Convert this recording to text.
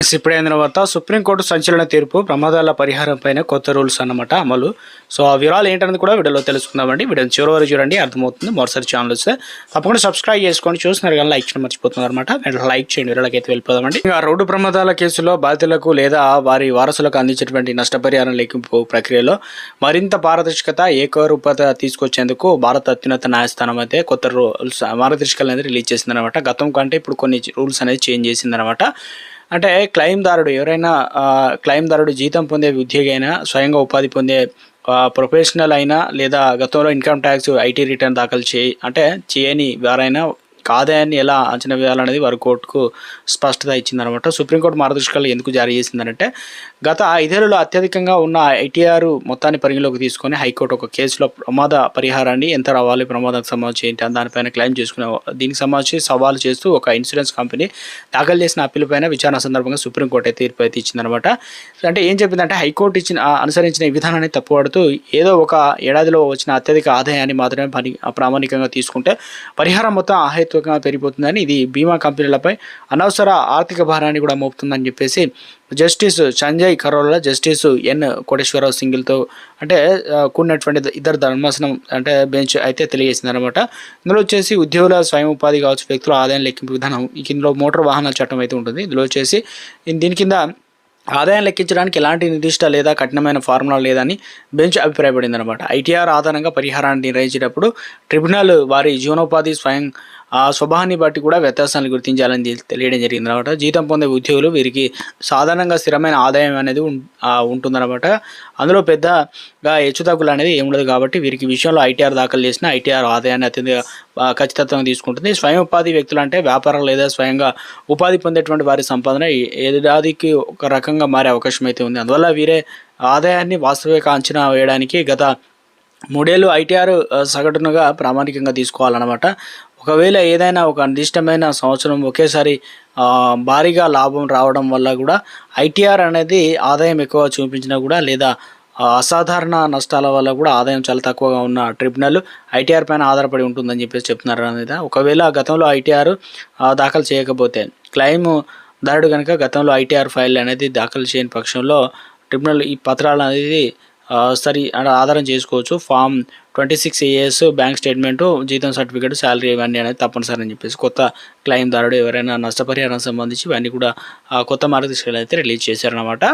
ఇప్పుడైన తర్వాత సుప్రీంకోర్టు సంచలన తీర్పు ప్రమాదాల పరిహారం పైన కొత్త రూల్స్ అన్నమాట అమలు. సో ఆ వివరాలు ఏంటనేది కూడా వీడియోలో తెలుసుకుందామండి. వీడియోని చివరి వరకు చూడండి, అర్థమవుతుంది. మరోసారి ఛానల్ వస్తే తప్పకుండా సబ్స్క్రైబ్ చేసుకోండి. చూస్తున్నారు కానీ లైక్ చేయడం మర్చిపోతున్నారు అనమాట. లైక్ చేయండి, వీడియోలకైతే వెళ్ళిపోదామండి. ఇంకా రోడ్డు ప్రమాదాల కేసులో బాధితులకు లేదా వారి వారసులకు అందించేటువంటి నష్టపరిహారం లెక్కింపు ప్రక్రియలో మరింత పారదర్శకత, ఏకరూపత తీసుకొచ్చేందుకు భారత అత్యున్నత న్యాయస్థానం అయితే కొత్త రూల్స్ మార్గదర్శకాలు అనేది రిలీజ్ చేసిందనమాట. గతం కంటే ఇప్పుడు కొన్ని రూల్స్ అనేది చేంజ్ చేసిందనమాట. అంటే క్లెయిమ్దారుడు ఎవరైనా క్లెయిమ్దారుడు జీతం పొందే ఉద్యోగి అయినా, స్వయంగా ఉపాధి పొందే ప్రొఫెషనల్ అయినా, లేదా గతంలో ఇన్కమ్ ట్యాక్స్ ఐటీ రిటర్న్ దాఖలు చేయని వారైనా ఆదాయాన్ని ఎలా అంచనా వేయాలనేది వారి కోర్టుకు స్పష్టత ఇచ్చిందనమాట. సుప్రీంకోర్టు మార్గదర్శకాలు ఎందుకు జారీ చేసిందనంటే, గత 5 ఏళ్లలో అత్యధికంగా ఉన్న ఐటీఆర్ మొత్తాన్ని పరిగణలోకి తీసుకొని హైకోర్టు ఒక కేసులో ప్రమాద పరిహారాన్ని ఎంత రావాలి, ప్రమాదానికి సంబంధించి ఏంటి అని దానిపైన క్లెయిమ్ చేసుకునే దీనికి సంబంధించి సవాలు చేస్తూ ఒక ఇన్సూరెన్స్ కంపెనీ దాఖలు చేసిన అప్పీల్ పైన విచారణ సందర్భంగా సుప్రీంకోర్టు అయితే తీర్పు అయితే ఇచ్చిందనమాట. అంటే ఏం చెప్పిందంటే, హైకోర్టు అనుసరించిన ఈ విధానాన్ని తప్పుపడుతూ ఏదో ఒక ఏడాదిలో వచ్చిన అత్యధిక ఆదాయాన్ని మాత్రమే ప్రామాణికంగా తీసుకుంటే పరిహారం మొత్తం పెరిగిపోతుందని, ఇది బీమా కంపెనీలపై అనవసర ఆర్థిక భారాన్ని కూడా మోపుతుందని చెప్పేసి justice Sanjay Karola, justice N Koteswararao సింగిల్తో అంటే కూడినటువంటి ఇద్దరు ధర్మాసనం అంటే బెంచ్ అయితే తెలియజేసింది అనమాట. ఇందులో వచ్చేసి ఉద్యోగుల స్వయం ఉపాధి కావచ్చు, వ్యక్తుల ఆదాయం లెక్కింపు విధానం, ఇందులో మోటార్ వాహనాల చట్టం అయితే ఉంటుంది. ఇందులో వచ్చేసి దీని కింద ఆదాయం లెక్కించడానికి ఎలాంటి నిర్దిష్ట లేదా కఠినమైన ఫార్ములా లేదని బెంచ్ అభిప్రాయపడింది అనమాట. ఐటీఆర్ ఆధారంగా పరిహారాన్ని నిర్ణయించేటప్పుడు ట్రిబ్యునల్ వారి జీవనోపాధి స్వభావాన్ని బట్టి కూడా వ్యత్యాసాలను గుర్తించాలని తెలియడం జరిగింది అనమాట. జీతం పొందే ఉద్యోగులు వీరికి సాధారణంగా స్థిరమైన ఆదాయం అనేది ఉంటుందన్నమాట. అందులో పెద్దగా హెచ్చుతగ్గులు అనేది ఏముండదు. కాబట్టి వీరికి విషయంలో ఐటీఆర్ దాఖలు చేసిన ఐటీఆర్ ఆదాయాన్ని అత్యంత ఖచ్చితంగా తీసుకుంటుంది. స్వయం ఉపాధి వ్యక్తులు అంటే వ్యాపారం లేదా స్వయంగా ఉపాధి పొందేటువంటి వారి సంపాదన ఏడాదికి ఒక రకంగా మారే అవకాశం అయితే ఉంది. అందువల్ల వీరే ఆదాయాన్ని వాస్తవిక అంచనా వేయడానికి గత 3 ఏళ్ళు ఐటీఆర్ సగటునుగా ప్రామాణికంగా తీసుకోవాలన్నమాట. ఒకవేళ ఏదైనా ఒక నిర్దిష్టమైన సంవత్సరం ఒకేసారి భారీగా లాభం రావడం వల్ల కూడా ఐటీఆర్ అనేది ఆదాయం ఎక్కువ చూపించినా కూడా, లేదా అసాధారణ నష్టాల వల్ల కూడా ఆదాయం చాలా తక్కువగా ఉన్న ట్రిబ్యునల్ ఐటీఆర్ పైన ఆధారపడి ఉంటుందని చెప్పేసి చెప్తున్నారు అనేది. ఒకవేళ గతంలో ఐటీఆర్ దాఖలు చేయకపోతే, క్లెయిమ్ దారుడు కనుక గతంలో ఐటీఆర్ ఫైల్ అనేది దాఖలు చేయని పక్షంలో ట్రిబ్యునల్ ఈ పత్రాలు అనేది ఆధారం చేసుకోవచ్చు. ఫామ్ 26AS బ్యాంక్ స్టేట్మెంటు, జీతం సర్టిఫికేట్, శాలరీ ఇవన్నీ అనేది తప్పనిసరి అని చెప్పేసి కొత్త క్లెయిమ్ దారుడు ఎవరైనా నష్టపరిహారం సంబంధించి ఇవన్నీ కూడా కొత్త మార్గదర్శకాలు అయితే రిలీజ్ చేశారనమాట.